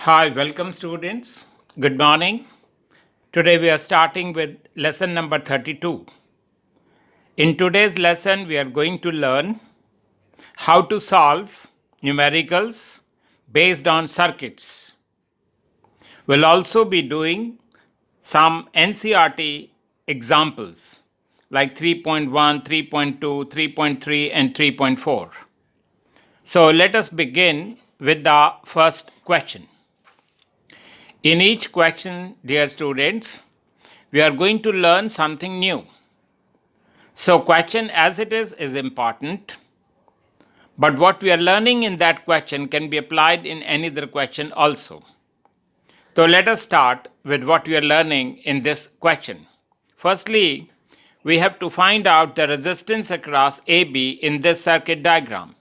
Hi, welcome students. Good morning. Today we are starting with lesson number 32. In today's lesson, we are going to learn how to solve numericals based on circuits. We'll also be doing some NCRT examples like 3.1, 3.2, 3.3, and 3.4. So let us begin with the first question. In each question, dear students, we are going to learn something new. So question as it is important, but what we are learning in that question can be applied in any other question also. So let us start with what we are learning in this question. Firstly, we have to find out the resistance across AB in this circuit diagram.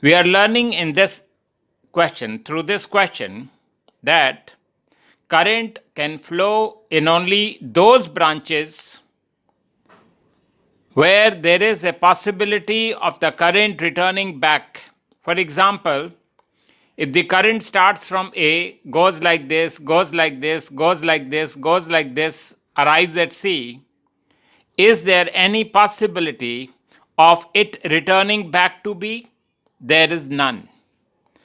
We are learning in this question, through this question, that current can flow in only those branches where there is a possibility of the current returning back. For example, if the current starts from A, goes like this, goes like this, goes like this, goes like this, arrives at C, is there any possibility of it returning back to B? There is none.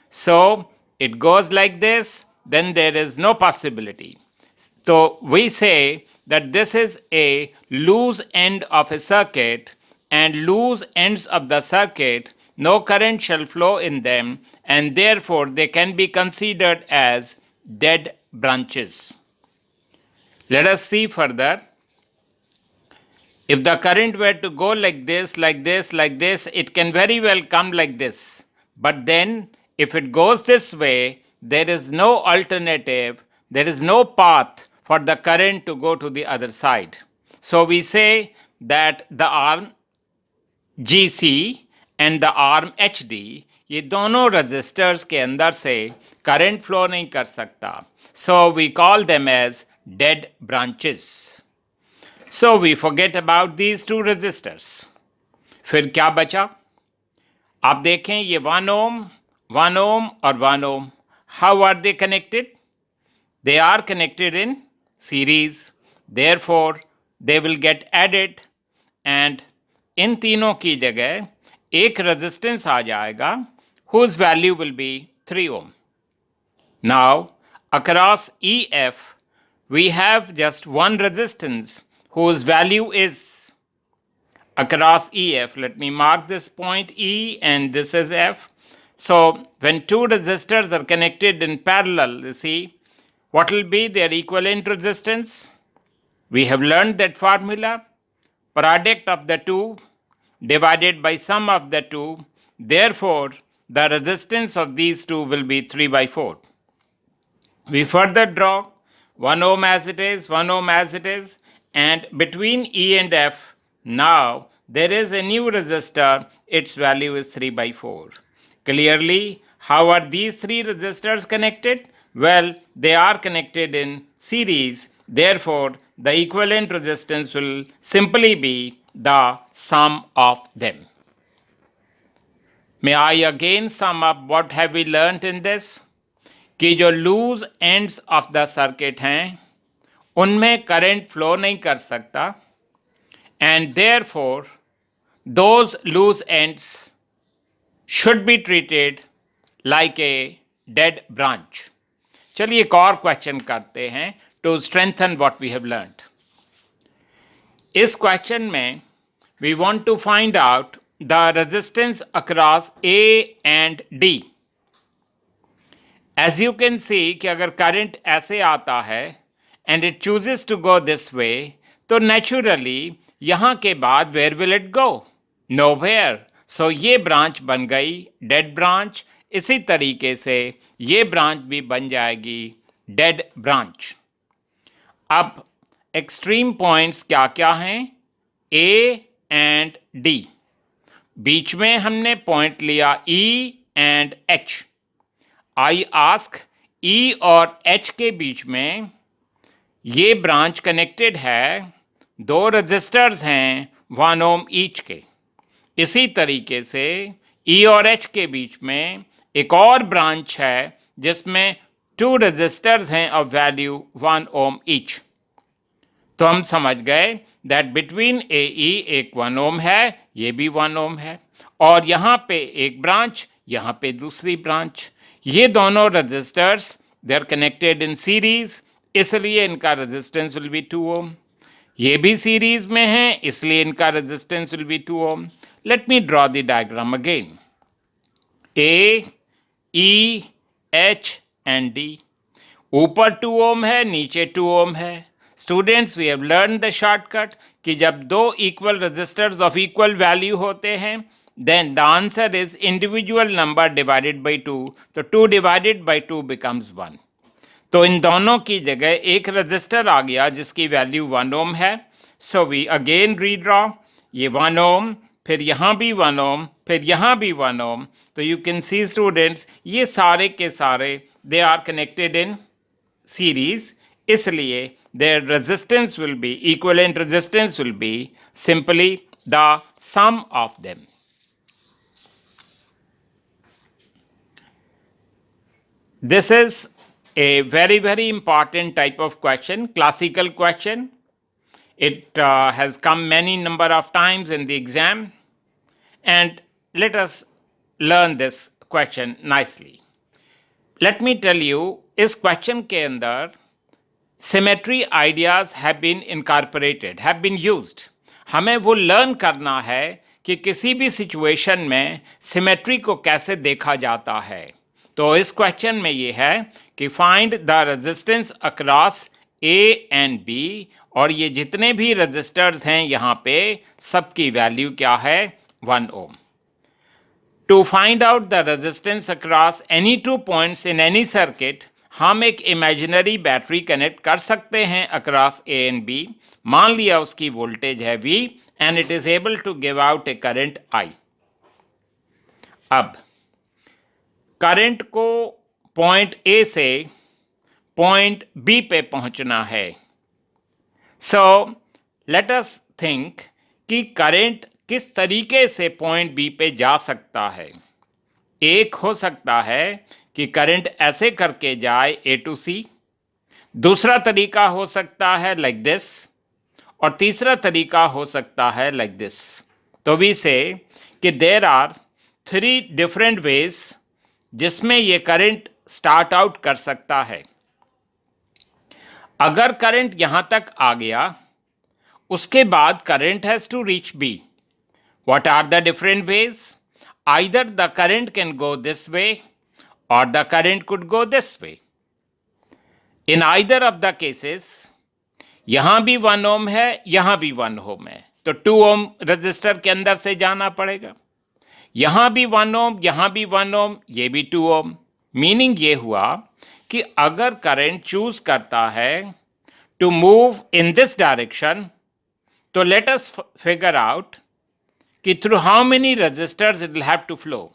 So it goes like this, then there is no possibility. So we say that this is a loose end of a circuit, and loose ends of the circuit, no current shall flow in them, and therefore they can be considered as dead branches. Let us see further. If the current were to go like this, like this, like this, it can very well come like this. But then, if it goes this way, there is no alternative, there is no path for the current to go to the other side. So we say that the arm GC and the arm HD, ये दोनों resistors के अंदर से current flow नहीं कर सकता. So we call them as dead branches. So we forget about these two resistors. फिर क्या बचा? आप देखें ये 1 ohm, 1 ohm और 1 ohm. How are they connected? They are connected in series. Therefore, they will get added and इन तीनों की जगह एक resistance आ जाएगा whose value will be 3 ohm. Now, across EF, we have just one resistance whose value is across EF. Let me mark this point E and this is F. So when two resistors are connected in parallel, you see, what will be their equivalent resistance? We have learned that formula, product of the two divided by sum of the two. Therefore, the resistance of these two will be 3 by 4. We further draw 1 ohm as it is, 1 ohm as it is, and between E and F, now there is a new resistor, its value is 3 by 4. Clearly, how are these three resistors connected? Well, they are connected in series, therefore, the equivalent resistance will simply be the sum of them. May I again sum up what have we learnt in this? कि जो loose ends of the circuit हैं उनमें current flow नहीं कर सकता and therefore those loose ends should be treated like a dead branch. चलिए एक और क्वेश्चन करते हैं to strengthen what we have learned. इस क्वेश्चन में we want to find out the resistance across A and D. As you can see कि अगर current ऐसे आता है and it chooses to go this way, तो नेचुरली यहाँ के बाद where will it go? Nowhere. So ये ब्रांच बन गई डेड ब्रांच. इसी तरीके से ये ब्रांच भी बन जाएगी डेड ब्रांच. अब एक्सट्रीम पॉइंट्स क्या क्या हैं? ए एंड डी. बीच में हमने पॉइंट लिया E and H. I ask E और एच के बीच में ये ब्रांच कनेक्टेड है, दो रजिस्टर्स हैं 1 ohm ईच के. इसी तरीके से ई और एच के बीच में एक और ब्रांच है जिसमें 2 रजिस्टर्स हैं ऑफ वैल्यू 1 ओम ईच। तो हम समझ गए दैट बिटवीन ए ई एक 1 ओम है, ये भी 1 ओम है, और यहाँ पे एक ब्रांच, यहाँ पे दूसरी ब्रांच। ये दोनों resistors they are connected in series, इसलिए इनका रेजिस्टेंस विल बी 2 ओम। ये भी सीरीज में है, इसलिए इनका resistance will be 2 ohm. Let me draw the diagram again. A, E, H and D. ऊपर 2 ओम है, नीचे 2 ओम है। Students, we have learn the shortcut कि जब दो equal resistors of equal value होते हैं, then the answer is individual number divided by 2। तो 2 डिवाइडेड बाई 2 बिकम्स 1। तो इन दोनों की जगह एक रजिस्टर आ गया जिसकी वैल्यू 1 ओम है। सो वी अगेन रीड्रॉ, ये 1 ओम, फिर यहाँ भी 1 ओम, फिर यहाँ भी 1 ओम। तो यू कैन सी स्टूडेंट्स, ये सारे के सारे they are connected in series, इसलिए their resistance will be, equivalent resistance will be simply the sum of them. This is a very, very important type of question, classical question. It has come many number of times in the exam, and let us learn this question nicely. Let me tell you, इस question के अंदर symmetry ideas have been incorporated, have been used. हमें वो learn करना है कि किसी भी सिचुएशन में सिमेट्री को कैसे देखा जाता है। तो इस क्वेश्चन में ये है कि find the resistance across A and B, और ये जितने भी रजिस्टर्स हैं यहाँ पे सबकी वैल्यू क्या है, 1 ohm. To find out the resistance across any 2 points in any circuit, हम एक इमेजिनरी बैटरी कनेक्ट कर सकते हैं अक्रॉस ए एंड बी। मान लिया उसकी वोल्टेज है V and it is able to give out a current I। अब करंट को पॉइंट A से पॉइंट B पे पहुंचना है। सो लेट अस थिंक कि करंट किस तरीके से पॉइंट B पे जा सकता है। एक हो सकता है कि करंट ऐसे करके जाए A to C, दूसरा तरीका हो सकता है लाइक दिस, और तीसरा तरीका हो सकता है लाइक दिस। तो वी से कि देयर आर 3 डिफरेंट वेज जिसमें ये करंट स्टार्ट आउट कर सकता है। अगर करंट यहां तक आ गया, उसके बाद current has to reach B। What are the different ways? Either the current can go this way or the current could go this way. In either of the cases, यहाँ भी 1 ओम है, यहाँ भी 1 ओम है, तो 2 ओम रजिस्टर के अंदर से जाना पड़ेगा। यहाँ भी 1 ओम, यहाँ भी 1 ओम, ये भी 2 ओम। मीनिंग ये हुआ कि अगर करंट चूज करता है to move in this direction, तो लेट अस फिगर आउट कि through how many resistors it will have to flow.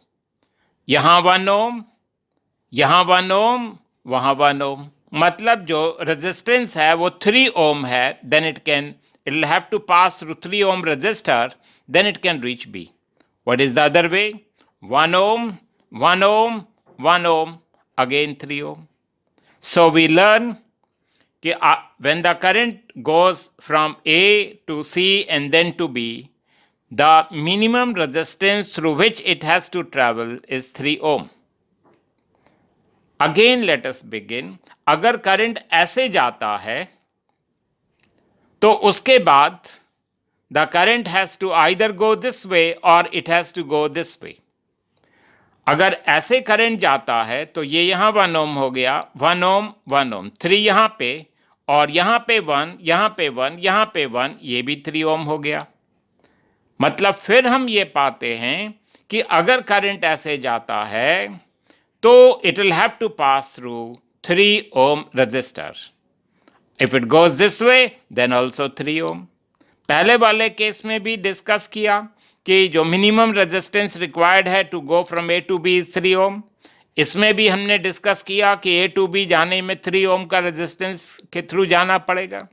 यहाँ 1 ओम, यहाँ 1 ओम, वहाँ 1 ओम, मतलब जो रेजिस्टेंस है वो 3 ओम है। Then it will have to pass through 3 ohm resistor, then it can reach B. What is the other way? 1 ohm, 1 ohm, 1 ohm, again 3 ohm. So we learn that when the current goes from A to C and then to B, the minimum resistance through which it has to travel is 3 ohm. Again let us begin. अगर current ऐसे जाता है तो उसके बाद the current has to either go this way or it has to go this way. अगर ऐसे current जाता है तो ये यहाँ 1 ओम हो गया, 1 ओम, 1 ओम, 3 यहाँ पे, और यहाँ पे 1, यहाँ पे 1, यहाँ पे 1, ये भी 3 ओम हो गया। मतलब फिर हम ये पाते हैं कि अगर करंट ऐसे जाता है तो it will have to pass through 3 ohm resistor. If it goes this way, then also 3 ohm. पहले वाले केस में भी डिस्कस किया कि जो मिनिमम रेजिस्टेंस रिक्वायर्ड है to go from A to B is 3 ohm. इसमें भी हमने डिस्कस किया कि A to B जाने में 3 ओम का रेजिस्टेंस के थ्रू जाना पड़ेगा।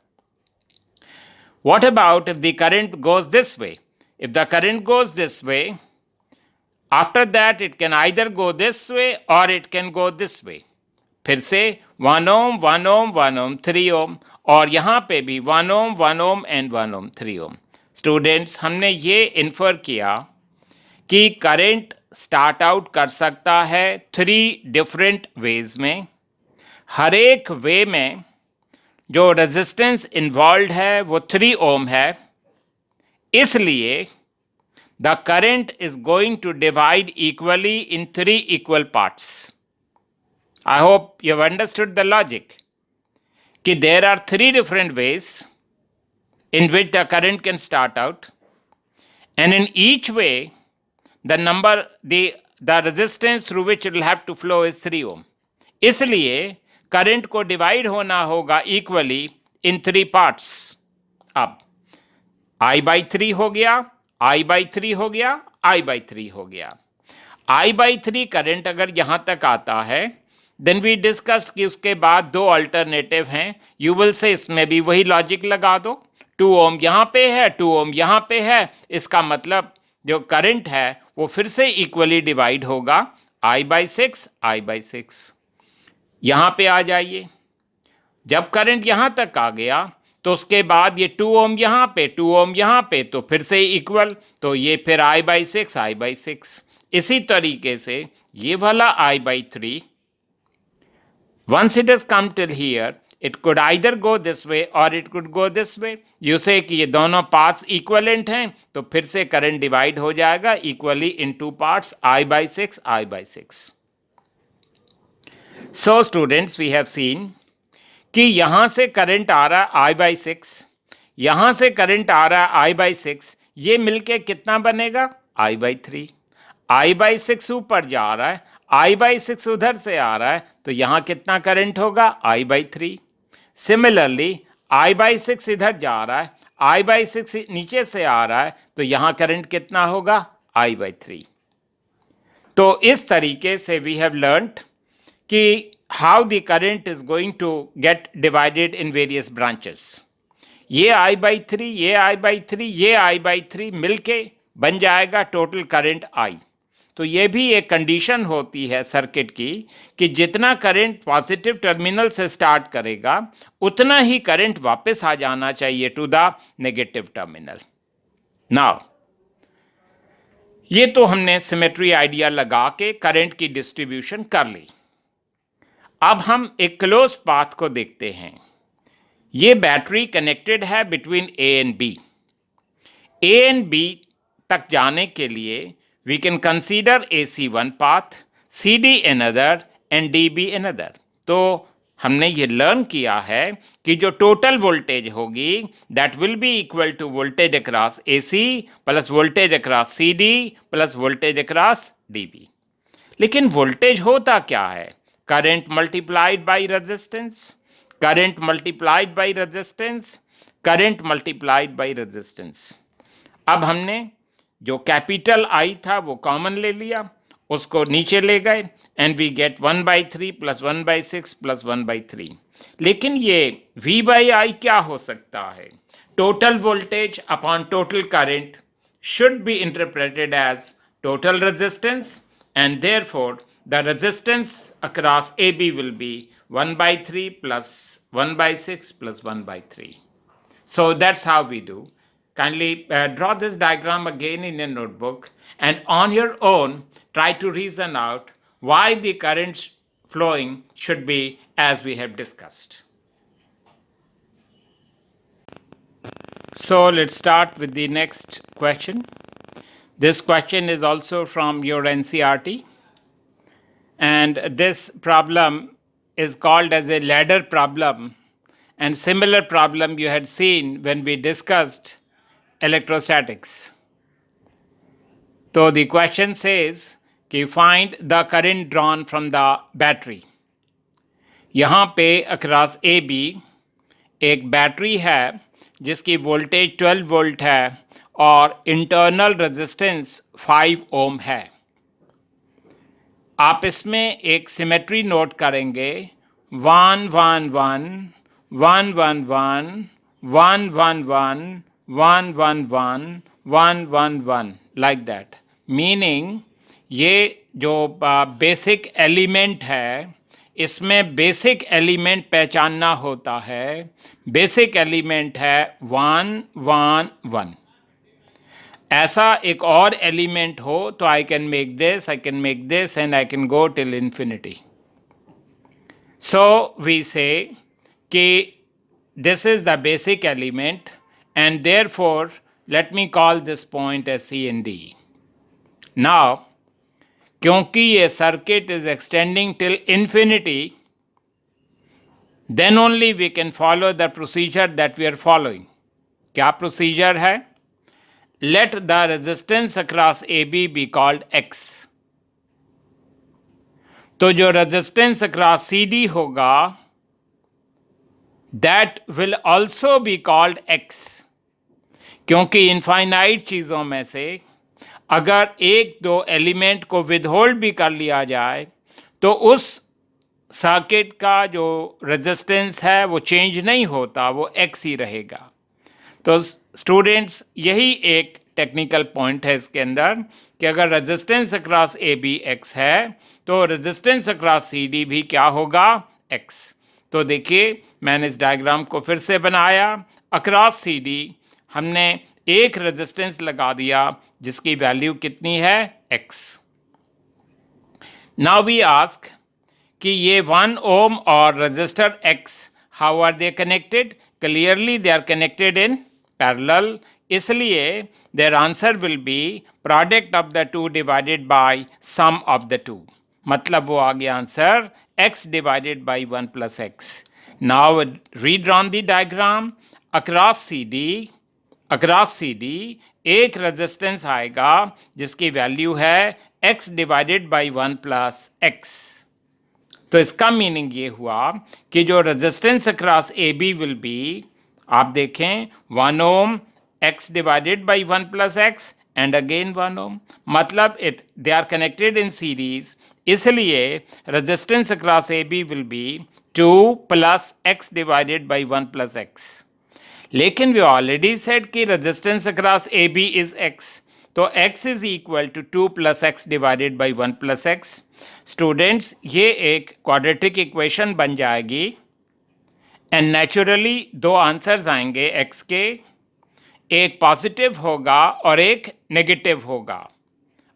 What about if the current goes this way? If the current goes this way, after that it can either go this way or it can go this way. फिर से 1 ओम 1 ओम 1 ओम 3 ओम, और यहाँ पे भी 1 ओम 1 ohm and 1 Om 3 Om. Students, हमने ये infer किया कि करंट स्टार्ट आउट कर सकता है 3 डिफरेंट वेज में। हर एक वे में जो रेजिस्टेंस इन्वॉल्व है वो 3 ओम है, इसलिए the current is going to divide equally in 3 equal parts. I hope you have understood the logic. कि there are 3 different ways in which the current can start out, and in each way the resistance through which it will have to flow is 3 ohm. इसलिए current को divide होना होगा equally in 3 parts. अब I/3 हो गया, I/3 हो गया, I/3 हो गया। I/3 करंट अगर यहां तक आता है, देन वी डिस्कस कि उसके बाद 2 अल्टरनेटिव हैं। यू विल से इसमें भी वही लॉजिक लगा दो, 2 ओम यहाँ पे है, 2 ओम यहाँ पे है, इसका मतलब जो करंट है वो फिर से इक्वली डिवाइड होगा I/6 I/6। यहाँ पे आ जाइए, जब करंट यहाँ तक आ गया तो उसके बाद ये 2 ओम यहाँ पे, 2 ओम यहाँ पे, तो फिर से इक्वल, तो ये फिर I/6 I/6। इसी तरीके से ये वाला I/3, once it has come till here, it could either go this way or it could go this way. You say कि ये दोनों पार्ट्स इक्वलेंट हैं, तो फिर से करंट डिवाइड हो जाएगा equally in 2 parts, I/6 I/6। So students, we have seen कि यहां से करंट आ रहा है I/6, यहां से करंट आ रहा है I/6, ये मिलके कितना बनेगा I/3। I/6 ऊपर जा रहा है, I/6 उधर से आ रहा है, तो यहां कितना करंट होगा I/3। सिमिलरली I/6 इधर जा रहा है, I/6 नीचे से आ रहा है, तो यहां करंट कितना होगा I/3। तो इस तरीके से वी हैव लर्नड कि how the current is going to get divided in various branches. ये I/3, ये I/3, ये I/3 मिलके बन जाएगा टोटल करंट I। तो ये भी एक कंडीशन होती है सर्किट की कि जितना करंट पॉजिटिव टर्मिनल से स्टार्ट करेगा उतना ही करंट वापस आ जाना चाहिए to the negative terminal. Now ये तो हमने सिमेट्री आइडिया लगा के करंट की डिस्ट्रीब्यूशन कर ली। अब हम एक क्लोज पाथ को देखते हैं। ये बैटरी कनेक्टेड है between A and B। A and B तक जाने के लिए we can consider AC one path, CD another and DB another। तो हमने ये लर्न किया है कि जो टोटल वोल्टेज होगी that will be equal to voltage across AC plus voltage across CD plus voltage across DB। लेकिन वोल्टेज होता क्या है? Current multiplied by resistance, current multiplied by resistance, current multiplied by resistance. अब हमने जो capital I था वो common ले लिया, उसको नीचे ले गए and we get 1/3 plus 1/6 plus 1/3। लेकिन ये V/I क्या हो सकता है? Total voltage upon total current should be interpreted as total resistance, and therefore the resistance across AB will be 1/3 plus 1/6 plus 1/3. So that's how we do. Kindly draw this diagram again in your notebook and on your own try to reason out why the currents flowing should be as we have discussed. So let's start with the next question. This question is also from your NCERT, and this problem is called as a ladder problem, and similar problem you had seen when we discussed electrostatics. So the question says कि find the current drawn from the battery. यहाँ पे across AB एक battery है जिसकी voltage 12 volt है और internal resistance 5 ओम है। आप इसमें एक सिमेट्री नोट करेंगे 1 1 1 1 1 1 1 1 1 1 1 1 1 1 1 like that, मीनिंग ये जो बेसिक एलिमेंट है इसमें बेसिक एलिमेंट पहचानना होता है। बेसिक एलिमेंट है 1 1 1। ऐसा एक और एलिमेंट हो तो I can make this, I can make this and I can go till infinity. So we say कि this is the basic element and therefore let me call this point as C and D. Now, क्योंकि ये circuit is extending till infinity, then only we can follow the procedure that we are following. क्या procedure है? Let the resistance across AB be called X. तो जो resistance across CD होगा that will also be called X, क्योंकि infinite चीज़ों में से अगर एक दो एलिमेंट को विदहोल्ड भी कर लिया जाए तो उस सर्किट का जो रेजिस्टेंस है वो चेंज नहीं होता, वो X ही रहेगा। तो स्टूडेंट्स यही एक टेक्निकल पॉइंट है इसके अंदर कि अगर resistance across A B X है तो रेजिस्टेंस अक्रॉस सी डी भी क्या होगा? X। तो देखिए मैंने इस डायग्राम को फिर से बनाया। अक्रॉस सी डी हमने एक रेजिस्टेंस लगा दिया जिसकी वैल्यू कितनी है? X। नाउ वी आस्क कि ये 1 ओम और resistor X how are they connected? Clearly they are connected in parallel, इसलिए their answer will be product of the two divided by sum of the two. मतलब वो आ गया answer X divided by 1 plus X. Now redrawn the diagram. Across CD एक resistance आएगा जिसकी value है X divided by 1 plus X. तो इसका मीनिंग ये हुआ कि जो resistance across A B will be, आप देखें 1 ohm X divided by 1 plus X and again 1 ohm, मतलब they are connected in series, इसलिए resistance across A B will be 2 plus X divided by 1 plus X। लेकिन we already said कि resistance across A B is X, तो X is equal to 2 plus X divided by 1 plus X। Students ये एक quadratic equation बन जाएगी and naturally दो answers आएंगे X के, एक पॉजिटिव होगा और एक नेगेटिव होगा।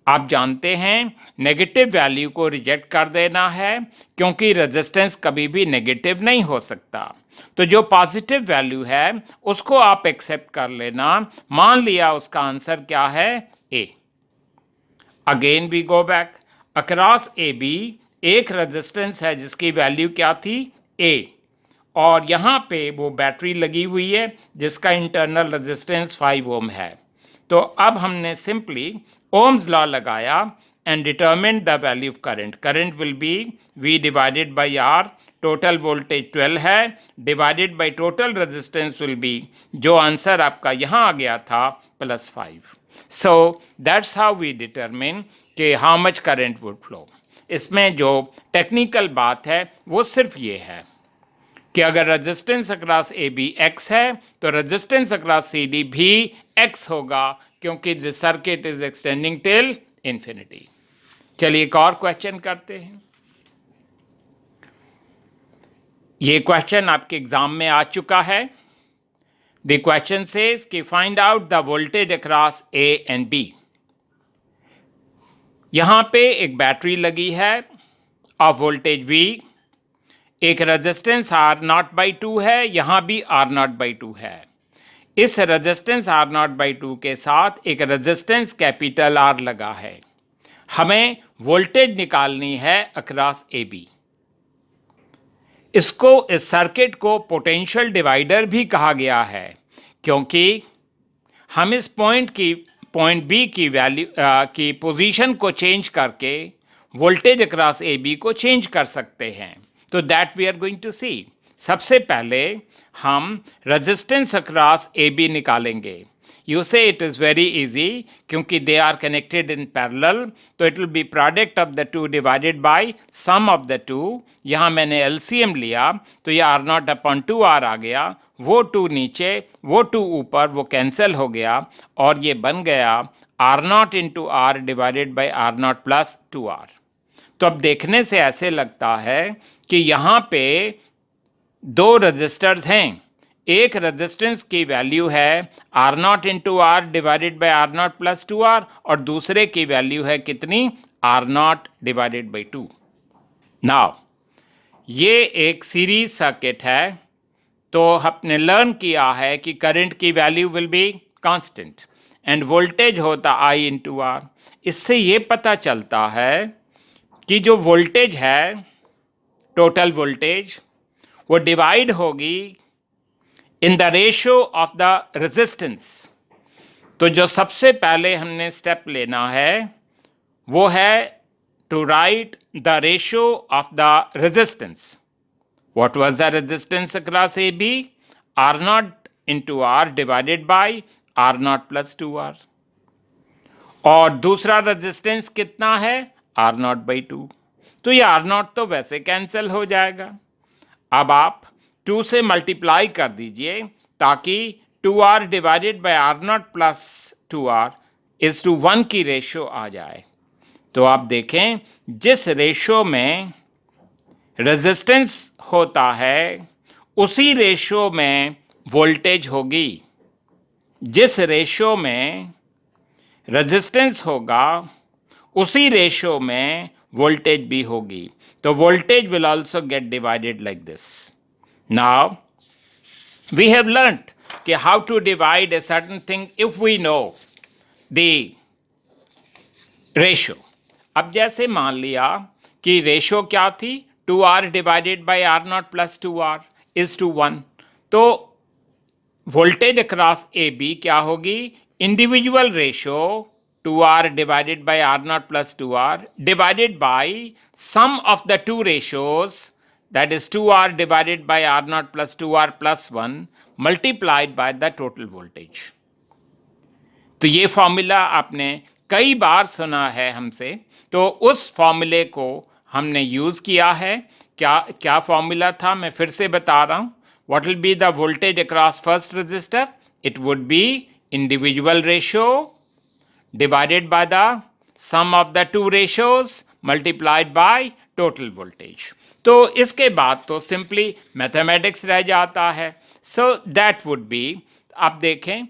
आप जानते हैं नेगेटिव वैल्यू को रिजेक्ट कर देना है क्योंकि रेजिस्टेंस कभी भी नेगेटिव नहीं हो सकता। तो जो पॉजिटिव वैल्यू है उसको आप एक्सेप्ट कर लेना। मान लिया उसका आंसर क्या है? A। Again we go back. Across A B एक रेजिस्टेंस है जिसकी वैल्यू क्या थी? A। और यहाँ पे वो बैटरी लगी हुई है जिसका इंटरनल रेजिस्टेंस 5 ओम है। तो अब हमने सिंपली ओम्स लॉ लगाया and determined the value of current. Current will be V divided by R, total voltage 12 है, divided by total resistance will be, जो आंसर आपका यहाँ आ गया था, +5। So that's how we determine कि how much current would flow. इसमें जो टेक्निकल बात है वो सिर्फ ये है कि अगर resistance across A B X है तो रेजिस्टेंस अक्रॉस सी डी भी X होगा क्योंकि the circuit is extending till infinity. चलिए एक और क्वेश्चन करते हैं। ये क्वेश्चन आपके एग्जाम में आ चुका है। द क्वेश्चन सेज कि find out the voltage across A and B। यहाँ पे एक बैटरी लगी है ऑफ वोल्टेज V, एक रेजिस्टेंस R0/2 है, यहाँ भी R0/2 है। इस रेजिस्टेंस R0/2 के साथ एक रेजिस्टेंस कैपिटल R लगा है। हमें वोल्टेज निकालनी है अक्रॉस ए बी। इसको, इस सर्किट को पोटेंशियल डिवाइडर भी कहा गया है क्योंकि हम इस पॉइंट बी की वैल्यू की पोजीशन को चेंज करके वोल्टेज अक्रॉस ए बी को चेंज कर सकते हैं। तो that we are going to see. सबसे पहले हम रेजिस्टेंस अक्रॉस ए बी निकालेंगे। You say it is very easy क्योंकि they are connected in parallel, तो it will be product of the two divided by sum of the two. यहाँ मैंने LCM लिया तो ये R0/2R आ गया, वो 2 नीचे वो 2 ऊपर, वो कैंसिल हो गया और ये बन गया R0 into R divided by R0 + 2R। तो अब देखने से ऐसे लगता है कि यहाँ पे दो रजिस्टर्स हैं, एक रेजिस्टेंस की वैल्यू है R nought into R divided by R not plus two R, और दूसरे की वैल्यू है कितनी, R nought divided by two. Now ये एक सीरीज सर्किट है, तो आपने लर्न किया है कि करंट की value will be constant end voltage होता आई इंटू आर। इससे ये पता चलता है कि जो वोल्टेज है, टोटल वोल्टेज, वो डिवाइड होगी in the ratio of the resistance. तो जो सबसे पहले हमने स्टेप लेना है वो है to write the ratio of the resistance. What was the resistance across A B, R nought into R divided by R not plus two R, और दूसरा रेजिस्टेंस कितना है, आर नॉट बाई टू। तो ये आर नॉट तो वैसे cancel हो जाएगा। अब आप 2 से मल्टीप्लाई कर दीजिए ताकि 2r divided by R not plus 2r is to 1 की रेशियो आ जाए। तो आप देखें, जिस रेशियो में रेजिस्टेंस होता है उसी रेशियो में वोल्टेज होगी। जिस रेशियो में रेजिस्टेंस होगा उसी रेशियो में वोल्टेज भी होगी। तो voltage will also get divided like this. Now we have learnt कि how to divide a certain thing if we know the ratio. अब जैसे मान लिया कि रेशियो क्या थी, 2r divided by R not plus 2r is to 1, तो voltage across A B क्या होगी, individual ratio 2r divided by r naught plus 2r divided by sum of the two ratios, that is 2r divided by r naught plus 2r plus 1 multiplied by the total voltage. तो ये formula आपने कई बार सुना है हमसे, तो उस फॉर्मूले को हमने यूज़ किया है। क्या फॉर्मूला था, मैं फिर से बता रहा हूँ। What will be the voltage across first resistor? It would be individual ratio divided by the sum of the two ratios multiplied by total voltage. तो इसके बाद तो सिंपली मैथमेटिक्स रह जाता है। सो दैट वुड बी, आप देखें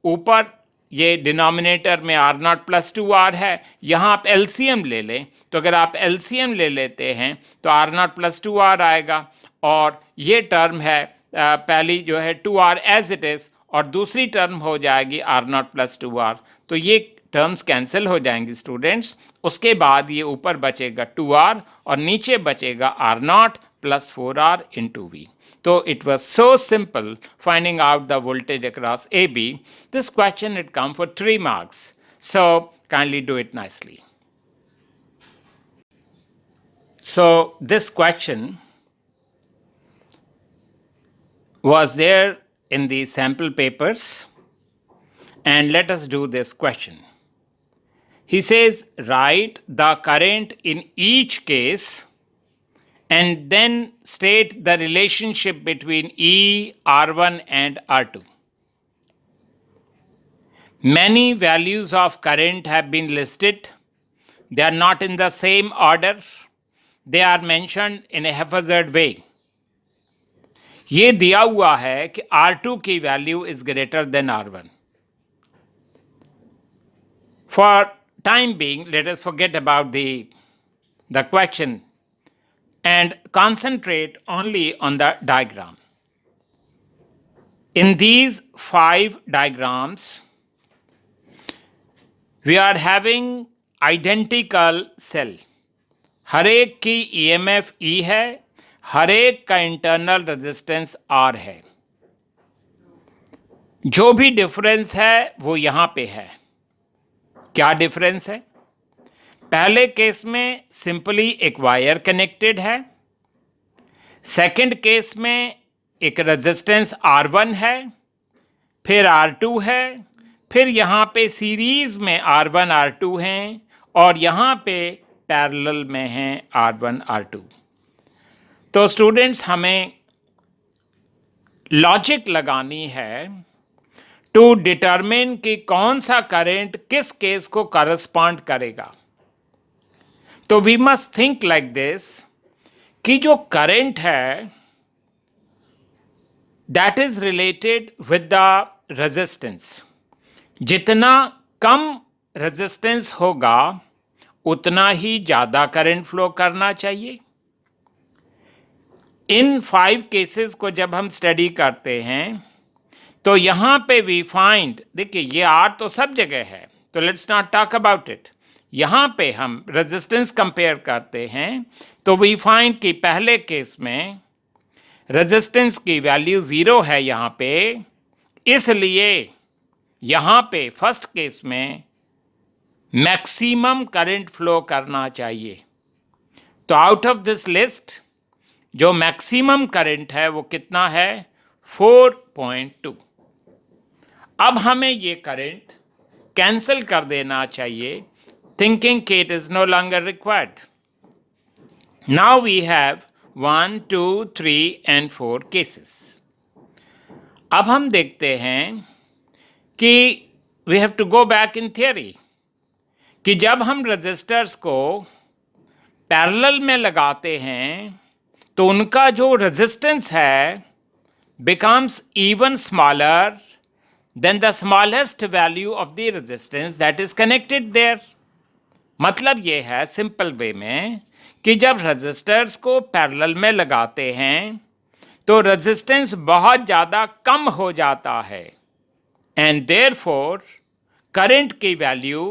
ऊपर ये डिनोमिनेटर में आर नॉट प्लस 2r है, यहाँ आप एलसीएम ले लें, तो अगर आप एलसीएम ले लेते हैं तो आर नॉट प्लस 2r आएगा, और ये टर्म है पहली जो है 2r एज इट इज़, और दूसरी टर्म हो जाएगी आर नॉट प्लस 2r। तो ये टर्म्स कैंसिल हो जाएंगी स्टूडेंट्स। उसके बाद ये ऊपर बचेगा 2r और नीचे बचेगा R not plus 4r into V. तो it was so simple finding out the voltage across A B. This question it came for 3 marks, so kindly do it nicely. So this question was there in the sample papers, and let us do this question. He says, write the current in each case and then state the relationship between E, R1 and R2. Many values of current have been listed. They are not in the same order. They are mentioned in a haphazard way. ये दिया हुआ है कि R2 की value is greater than R1. For time being, let us forget about the question and concentrate only on the diagram. In these 5 diagrams, we are having identical cell. हर एक की EMF E है, हर एक का internal resistance R है। जो भी difference है वो यहाँ पे है। क्या डिफरेंस है? पहले केस में सिंपली एक वायर कनेक्टेड है, सेकंड केस में एक रेजिस्टेंस R1 है, फिर R2 है, फिर यहाँ पे सीरीज में R1 R2 हैं, और यहाँ पे पैरेलल में हैं R1 R2। तो स्टूडेंट्स हमें लॉजिक लगानी है टू डिटरमिन कि कौन सा करंट किस केस को करस्पॉन्ड करेगा। तो we must think like this कि जो करंट है that is related with the resistance. जितना कम रेजिस्टेंस होगा उतना ही ज़्यादा करंट फ्लो करना चाहिए। इन 5 केसेस को जब हम स्टडी करते हैं तो यहाँ पे वी फाइंड, देखिए ये आर तो सब जगह है, तो let's not talk about it. यहाँ पे हम रेजिस्टेंस कंपेयर करते हैं तो वी फाइंड कि पहले केस में रेजिस्टेंस की वैल्यू 0 है यहाँ पे, इसलिए यहाँ पे फर्स्ट केस में मैक्सिमम करंट फ्लो करना चाहिए। तो आउट ऑफ दिस लिस्ट जो मैक्सिमम करंट है वो कितना है? 4.2। अब हमें ये करंट कैंसिल कर देना चाहिए, थिंकिंग कि it is no longer required. Now we have 1, 2, 3 and 4 cases. अब हम देखते हैं कि we have to go back in theory कि जब हम रजिस्टर्स को पैरेलल में लगाते हैं तो उनका जो रेजिस्टेंस है becomes even smaller than the smallest value of the resistance that is connected there। मतलब ये है सिंपल वे में कि जब रेजिस्टर्स को पैरेलल में लगाते हैं तो रेजिस्टेंस बहुत ज़्यादा कम हो जाता है एंड देयरफॉर करंट की value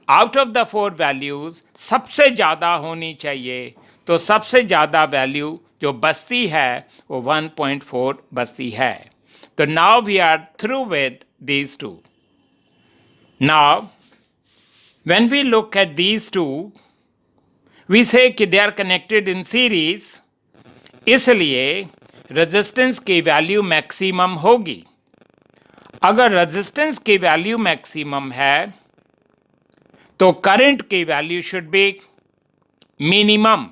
out of the 4 values सबसे ज़्यादा होनी चाहिए। तो सबसे ज़्यादा वैल्यू जो बचती है वो 1.4 बचती है। तो now we are through with these two. Now when we look at these two we say कि they are connected in series, इसलिए रेजिस्टेंस की वैल्यू मैक्सिमम होगी। अगर रेजिस्टेंस की वैल्यू मैक्सिमम है तो करंट की वैल्यू शुड बी मिनिमम,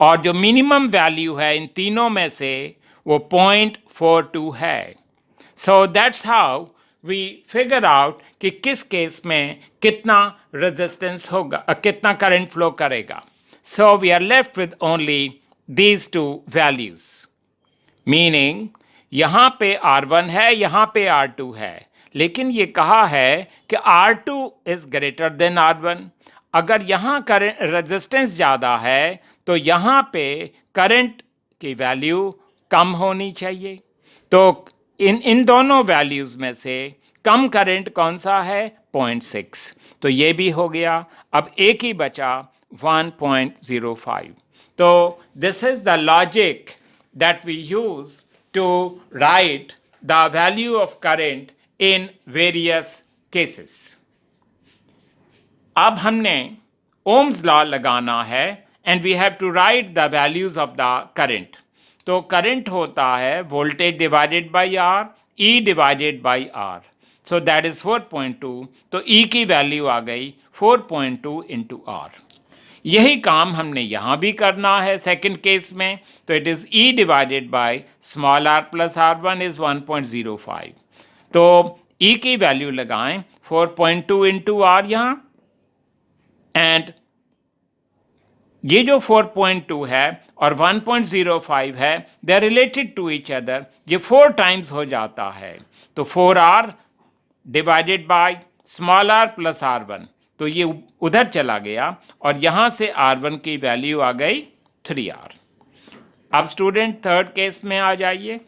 और जो मिनिमम वैल्यू है इन तीनों में से वो 0.42 है। So that's how we figure out कि किस केस में कितना रेजिस्टेंस होगा, कितना करंट फ्लो करेगा। So we are left with only these 2 values, meaning यहाँ पे R1 है, यहाँ पे R2 है, लेकिन ये कहा है कि R2 is greater than R1। अगर यहाँ करंट रेजिस्टेंस ज़्यादा है तो यहाँ पे करंट की वैल्यू कम होनी चाहिए। तो इन दोनों वैल्यूज़ में से कम करंट कौन सा है? 0.6। तो ये भी हो गया। अब एक ही बचा 1.05। तो this is the logic that we use to write the value of current in various cases. अब हमने ओम्स लॉ लगाना है and we have to write the values of the current. तो करंट होता है voltage divided by R, E divided by R, so that is 4.2। तो ई की value आ गई 4.2 इंटू आर। यही काम हमने यहाँ भी करना है सेकंड केस में। तो it is E divided by small R plus R1 is 1.05। तो ई की वैल्यू लगाएं 4.2 इंटू आर यहाँ, एंड ये जो 4.2 है और 1.05 है they are related to each other, ये 4 टाइम्स हो जाता है। तो 4R divided by small R plus R1, तो ये उधर चला गया और यहाँ से R1 की वैल्यू आ गई 3R। अब स्टूडेंट थर्ड केस में आ जाइए।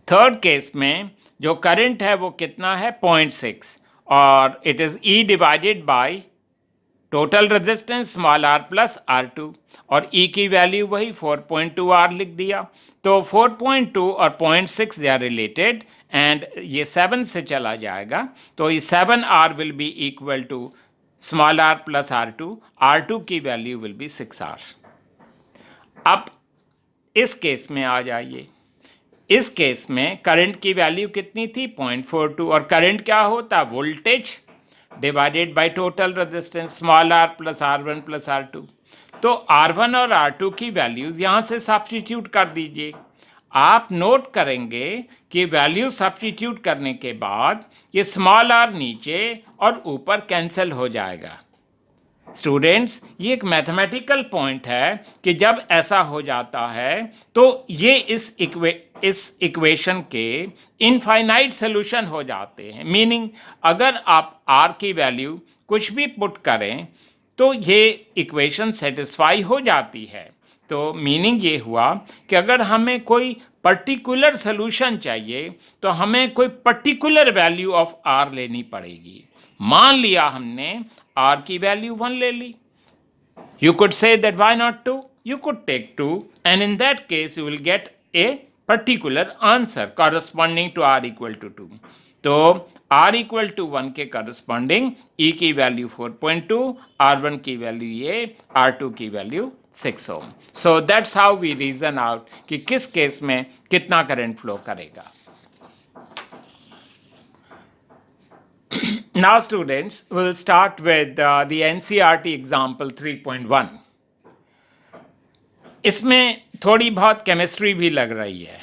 थर्ड केस में जो करंट है वो कितना है? 0.6, और it is E divided by total resistance small r plus R2, और E की वैल्यू वही 4.2R लिख दिया। तो 4.2 और 0.6 दे आर रिलेटेड एंड ये 7 से चला जाएगा, तो ये 7R will be equal to small r plus R2, R2 की वैल्यू विल बी 6R। अब इस केस में आ जाइए। इस केस में करंट की वैल्यू कितनी थी? 0.42, और करंट क्या होता? Voltage divided by total resistance small r plus R1 plus R2। तो R1 और R2 की वैल्यूज यहाँ से सब्स्टिट्यूट कर दीजिए। आप नोट करेंगे कि वैल्यू सब्स्टिट्यूट करने के बाद ये स्मॉल r नीचे और ऊपर कैंसिल हो जाएगा। स्टूडेंट्स, ये एक मैथमेटिकल पॉइंट है कि जब ऐसा हो जाता है तो ये इस इक्वेशन के इनफाइनाइट सोल्यूशन हो जाते हैं। मीनिंग, अगर आप आर की वैल्यू कुछ भी पुट करें तो ये इक्वेशन सेटिस्फाई हो जाती है। तो मीनिंग ये हुआ कि अगर हमें कोई पर्टिकुलर सोल्यूशन चाहिए तो हमें कोई पर्टिकुलर वैल्यू ऑफ आर लेनी पड़ेगी। मान लिया हमने आर की वैल्यू 1 ले ली। You could say that why not 2? You could take 2, and in that case you will get a particular answer corresponding to r equal to 2. तो r equal to 1 के corresponding e की value 4.2, r1 की value ये, r2 की value 6 ohm. So that's how we reason out कि किस case में कितना करंट फ्लो करेगा। Now students, we'll start with the NCERT example 3.1. इसमें थोड़ी बहुत केमिस्ट्री भी लग रही है,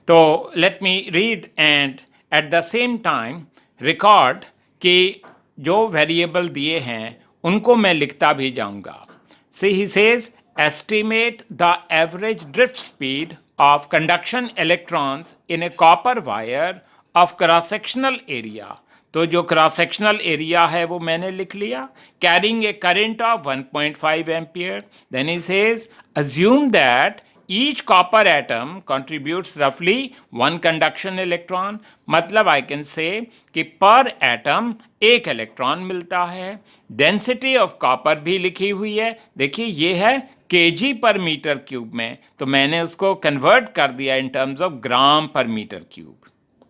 तो late me read and at the same time record कि जो वेरिएबल दिए हैं उनको मैं लिखता भी जाऊंगा। See he says estimate the average drift speed of conduction electrons in a copper wire of cross sectional area. तो जो क्रॉस सेक्शनल एरिया है वो मैंने लिख लिया, carrying a current of 1.5 ampere. Then he says assume that each copper atom contributes roughly 1 conduction electron। मतलब I can say कि पर एटम एक इलेक्ट्रॉन मिलता है। डेंसिटी ऑफ कॉपर भी लिखी हुई है, देखिए ये है kg पर मीटर क्यूब में, तो मैंने उसको कन्वर्ट कर दिया इन टर्म्स ऑफ ग्राम पर मीटर क्यूब।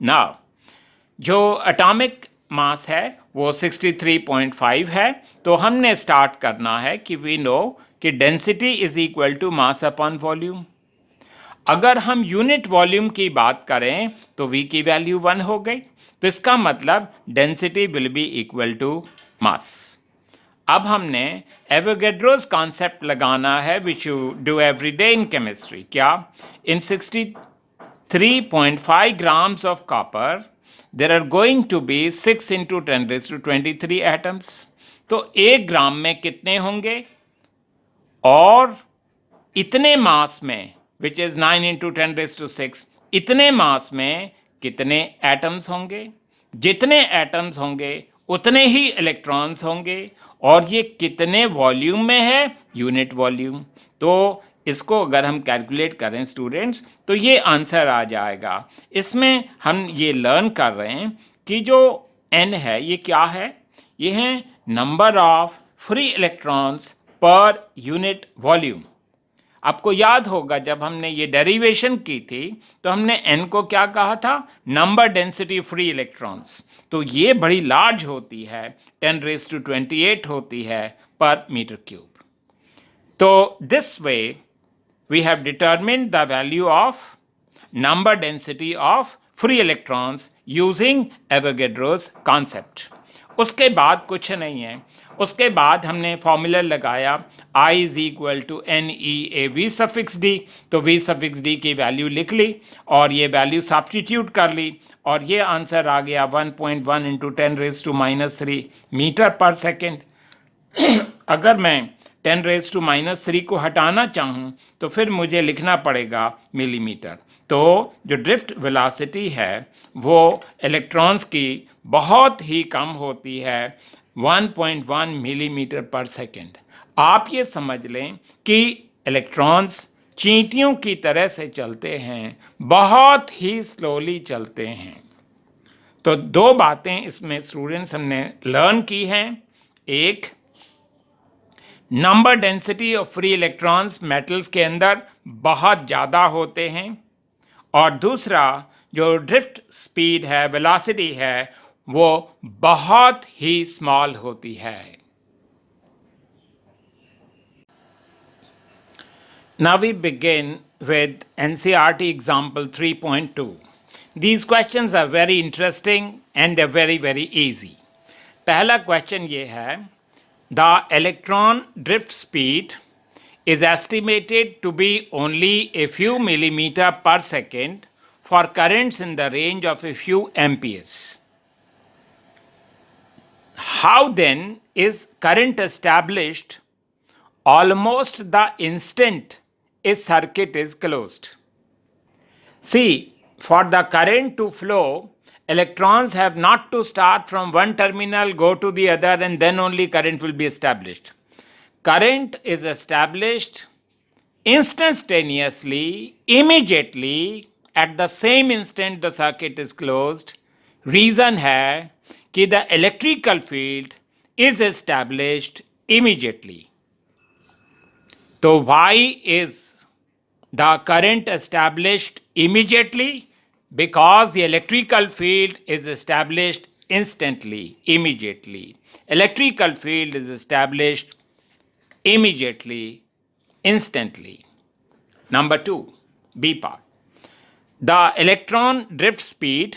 नाउ जो एटॉमिक मास है वो 63.5 है, तो हमने स्टार्ट करना है कि वी नो कि density is equal to mass upon volume. अगर हम यूनिट वॉल्यूम की बात करें तो v की वैल्यू 1 हो गई, तो इसका मतलब density will be equal to mass. अब हमने एवोगैड्रोस कॉन्सेप्ट लगाना है which you do every day in chemistry. क्या? In 63.5 grams of copper there are going to be 6 into 10 raised to 23 atoms। तो 1 ग्राम में कितने होंगे, और इतने मास में which is 9 into 10 raised to 6, इतने मास में कितने एटम्स होंगे? जितने एटम्स होंगे उतने ही इलेक्ट्रॉन्स होंगे, और ये कितने वॉल्यूम में है? Unit volume. तो इसको अगर हम कैलकुलेट करें स्टूडेंट्स तो ये आंसर आ जाएगा। इसमें हम ये लर्न कर रहे हैं कि जो n है ये क्या है? ये है number of free electrons per unit volume. आपको याद होगा जब हमने ये डेरिवेशन की थी तो हमने n को क्या कहा था? Number density free electrons. तो ये बड़ी लार्ज होती है, 10 raised to 28 होती है पर मीटर क्यूब। तो this way we have determined the value of number density of free electrons using Avogadro's concept। उसके बाद कुछ नहीं है, उसके बाद हमने फॉर्मूला लगाया I is equal to NEAV suffix D। तो V suffix D की वैल्यू लिख ली और ये वैल्यू सब्स्टिट्यूट कर ली, और ये आंसर आ गया 1.1 into 10 raised to -3 मीटर पर सेकेंड। अगर मैं 10 raised to -3 को हटाना चाहूँ तो फिर मुझे लिखना पड़ेगा मिलीमीटर। तो जो ड्रिफ्ट वेलोसिटी है वो इलेक्ट्रॉन्स की बहुत ही कम होती है, 1.1 मिलीमीटर पर सेकेंड। आप ये समझ लें कि इलेक्ट्रॉन्स चींटियों की तरह से चलते हैं, बहुत ही स्लोली चलते हैं। तो दो बातें इसमें स्टूडेंट्स हमने लर्न की हैं। एक, number density of free electrons metals के अंदर बहुत ज़्यादा होते हैं, और दूसरा जो ड्रिफ्ट स्पीड है, वेलोसिटी है, वो बहुत ही स्मॉल होती है। Now we begin with NCERT example 3.2. These questions are very interesting and they're very very easy. पहला क्वेश्चन ये है, the electron drift speed is estimated to be only a few millimeter per second for currents in the range of a few amperes। How then is current established almost the instant a circuit is closed? See, for the current to flow, electrons have not to start from one terminal, go to the other, and then only current will be established. Current is established instantaneously, immediately, at the same instant the circuit is closed. Reason है कि the electrical field is established immediately. So why is the current established immediately? Because the electrical field is established instantly, immediately. Electrical field is established immediately, instantly. Number 2, B part. The electron drift speed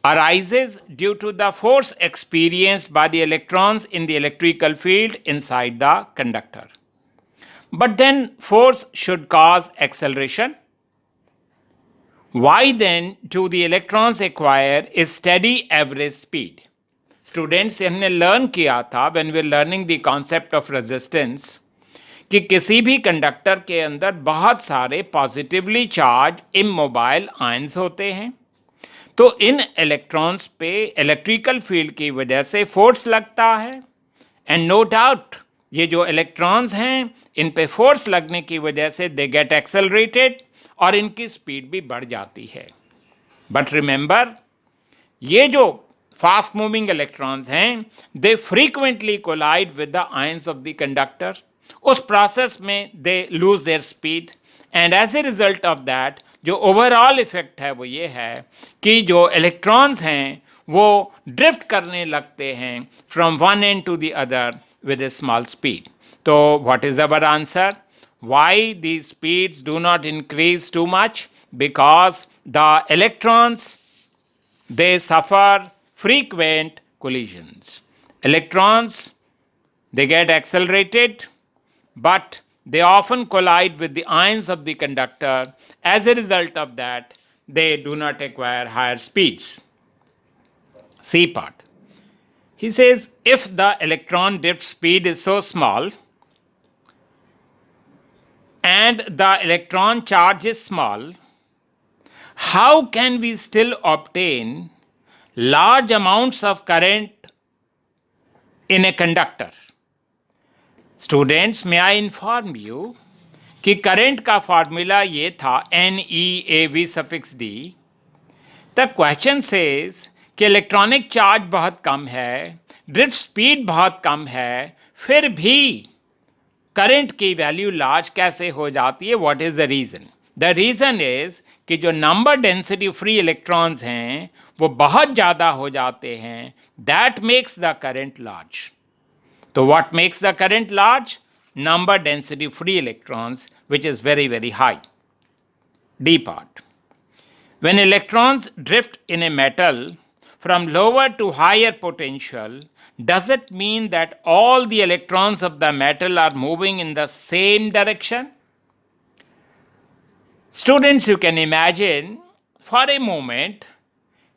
arises due to the force experienced by the electrons in the electrical field inside the conductor. But then force should cause acceleration. Why then do the electrons acquire a steady average speed? Students, हमने learn किया था when we were learning the concept of resistance कि किसी भी conductor के अंदर बहुत सारे पॉजिटिवली चार्ज इमोबाइल आयंस होते हैं, तो इन इलेक्ट्रॉन्स पे इलेक्ट्रिकल फील्ड की वजह से फोर्स लगता है, एंड नो डाउट ये जो इलेक्ट्रॉन्स हैं इन पे फोर्स लगने की वजह से दे गेट एक्सेलरेटेड और इनकी स्पीड भी बढ़ जाती है. बट रिमेंबर, ये जो फास्ट मूविंग इलेक्ट्रॉन्स हैं they frequently collide with the ions of the conductor. उस प्रोसेस में they lose their speed, and as a result of that जो ओवरऑल इफेक्ट है वो ये है कि जो इलेक्ट्रॉन्स हैं वो ड्रिफ्ट करने लगते हैं from one end to the other with a small speed. So what is our answer? Why these speeds do not increase too much? Because the electrons, they suffer frequent collisions. Electrons, they get accelerated, but they often collide with the ions of the conductor. As a result of that, they do not acquire higher speeds. C part. He says, if the electron drift speed is so small and the electron charge is small, how can we still obtain large amounts of current in a conductor? Students, may I inform you कि current का formula ये था NeAV suffix D. The question says कि electronic charge बहुत कम है, drift speed बहुत कम है, फिर भी करंट की वैल्यू लार्ज कैसे हो जाती है? What is the reason? The reason is कि जो नंबर डेंसिटी फ्री इलेक्ट्रॉन्स हैं वो बहुत ज़्यादा हो जाते हैं. That makes the current large. तो what makes the current large? Number density free electrons which is very very high. D part. When electrons drift in a metal from lower to higher potential, does it mean that all the electrons of the metal are moving in the same direction? Students, you can imagine for a moment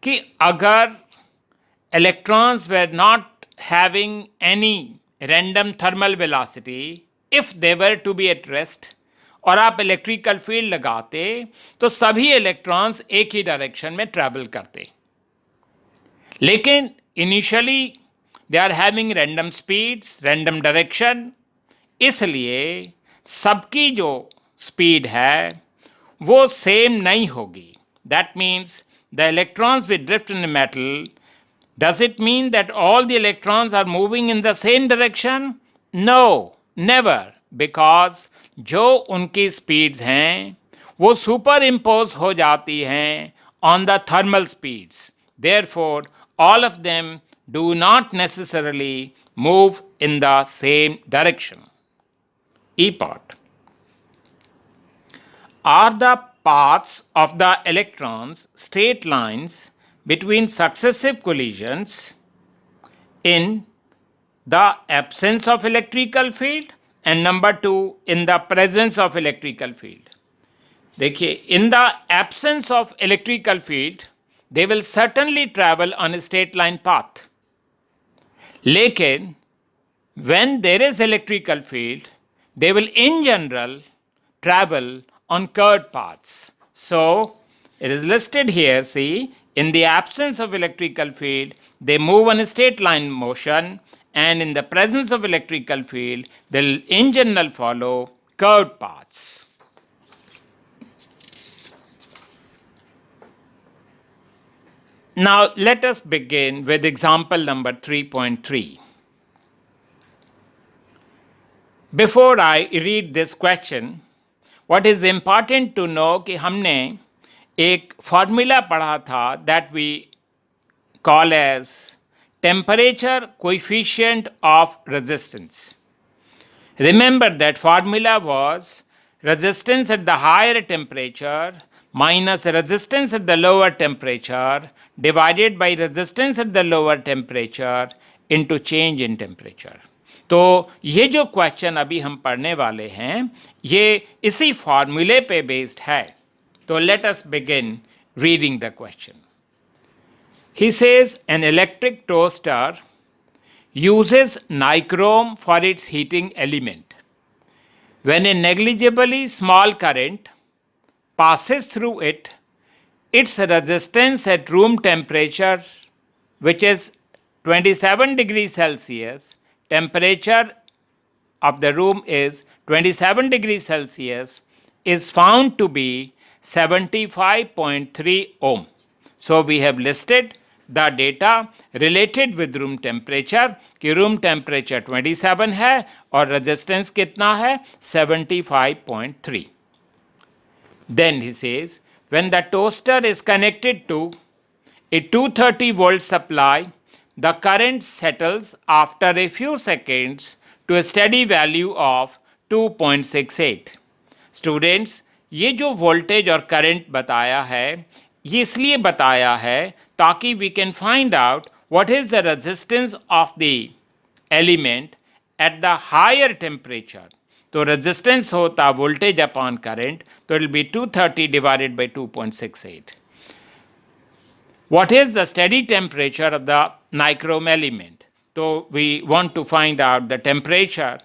कि अगर electrons were not having any random thermal velocity, if they were to be at rest, और आप electrical field लगाते तो सभी electrons एक ही direction में travel करते. लेकिन initially they are having random speeds, random direction, इसलिए सबकी जो स्पीड है वो सेम नहीं होगी. That means the electrons with drift in metal, does it mean that all the electrons are moving in the same direction? No, never. Because जो उनकी speeds हैं वो सुपर इम्पोज हो जाती हैं on the thermal speeds. Therefore all of them do not necessarily move in the same direction. E part. Are the paths of the electrons straight lines between successive collisions in the absence of electrical field? And number 2, in the presence of electrical field. देखिए, in the absence of electrical field, they will certainly travel on a straight line path. लेकिन when there is electrical field, they will in general travel on curved paths. So it is listed here, see, in the absence of electrical field, they move on a straight line motion, and in the presence of electrical field, they'll in general follow curved paths. Now let us begin with example number 3.3. Before I read this question, what is important to know कि हमने एक formula पढ़ा था that we call as temperature coefficient of resistance. Remember that formula was resistance at the higher temperature minus resistance at the lower temperature divided by resistance at the lower temperature into change in temperature. तो ये जो question अभी हम पढ़ने वाले हैं ये इसी फॉर्मूले पे बेस्ड है. तो let us begin reading the question. He says an electric toaster uses nichrome for its heating element. When a negligibly small current passes through it, its resistance at room temperature, which is 27 degrees Celsius, temperature of the room is 27 degrees Celsius, is found to be 75.3 ohm. So we have listed the data related with room temperature कि room temperature 27 है और resistance कितना है 75.3. Then he says when the toaster is connected to a 230 volt supply, the current settles after a few seconds to a steady value of 2.68. Students, ये जो voltage और current बताया है ये इसलिए बताया है ताकि we can find out what is the resistance of the element at the higher temperature. तो रेजिस्टेंस होता वोल्टेज अपॉन करंट, तो it will be 230 divided by 2.68. What is the steady temperature of the nichrome element? So we want to find out the temperature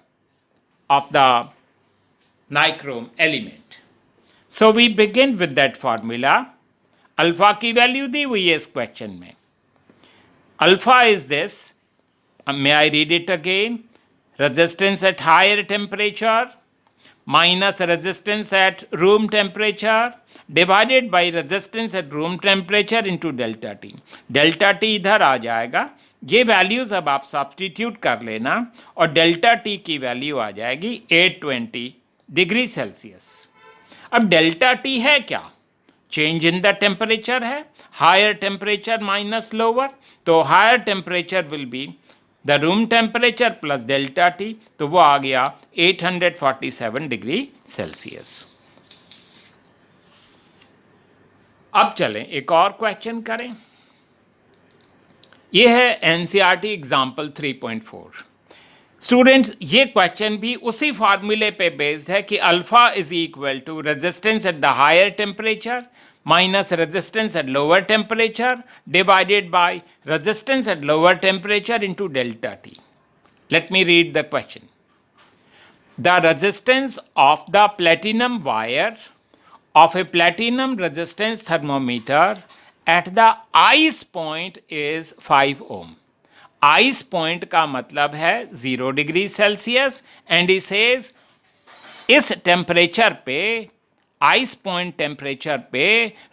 of the nichrome element. So we begin with that formula. Alpha की value दी हुई है इस question में. Alpha is this, may I read it again, resistance at higher temperature minus resistance at room temperature divided by resistance at room temperature into delta T. Delta T इधर आ जाएगा, ये वैल्यूज अब आप सब्स्टिट्यूट कर लेना और डेल्टा टी की वैल्यू आ जाएगी 820 डिग्री सेल्सियस. अब डेल्टा टी है क्या? चेंज इन द टेम्परेचर है, हायर टेम्परेचर माइनस लोअर, तो higher temperature will be the room temperature plus delta T, तो वो आ गया 847 डिग्री सेल्सियस. अब चलें एक और क्वेश्चन करें. ये है एनसीईआरटी एग्जाम्पल 3.4. स्टूडेंट्स, ये क्वेश्चन भी उसी फार्मूले पे बेस्ड है कि alpha is equal to resistance at the higher temperature minus resistance at lower temperature divided by resistance at lower temperature into delta T. Let me read the question. The resistance of the platinum wire of a platinum resistance thermometer at the ice point is 5 ohm. Ice point का मतलब है 0 degree Celsius and he says इस temperature पे, ice point temperature पे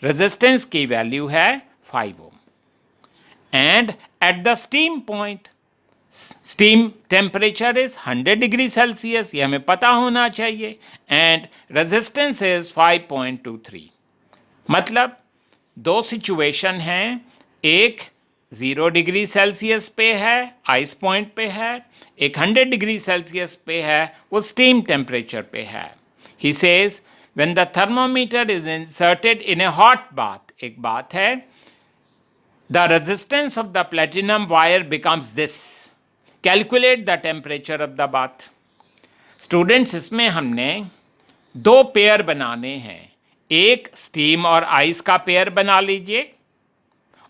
resistance की value है 5 ohm. And at the steam point, steam temperature is 100 degree Celsius, ये हमें पता होना चाहिए, एंड रेजिस्टेंस इज 5.23. मतलब दो सिचुएशन हैं, एक 0 डिग्री सेल्सियस पे है आइस पॉइंट पे है, एक 100 डिग्री सेल्सियस पे है वो स्टीम टेम्परेचर पे है. He says when the thermometer is inserted in A hot bath, एक बात है, the resistance of the platinum wire becomes this. Calculate the temperature of the bath. Students, इसमें हमने दो पेयर बनाने हैं, एक स्टीम और आइस का पेयर बना लीजिए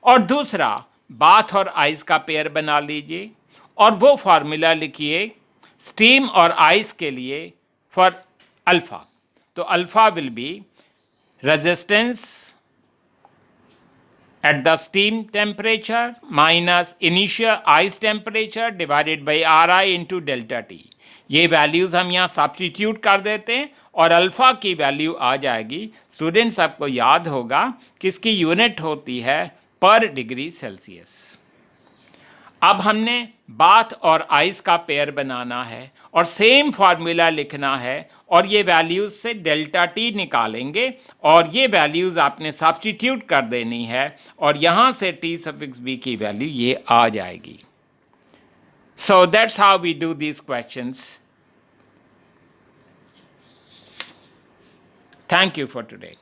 और दूसरा बाथ और आइस का पेयर बना लीजिए और वो फार्मूला लिखिए स्टीम और आइस के लिए फॉर अल्फा। तो alpha will be resistance at the steam temperature minus initial ice temperature divided by Ri into delta T। ये वैल्यूज़ हम यहाँ सब्स्टिट्यूट कर देते हैं और अल्फ़ा की वैल्यू आ जाएगी। स्टूडेंट्स आपको याद होगा कि इसकी यूनिट होती है पर डिग्री सेल्सियस। अब हमने बाथ और आइस का पेयर बनाना है और सेम फार्मूला लिखना है और ये वैल्यूज़ से डेल्टा टी निकालेंगे और ये वैल्यूज़ आपने सब्स्टिट्यूट कर देनी है और यहाँ से टी सफिक्स बी की वैल्यू ये आ जाएगी। So that's how we do these questions. Thank you for today.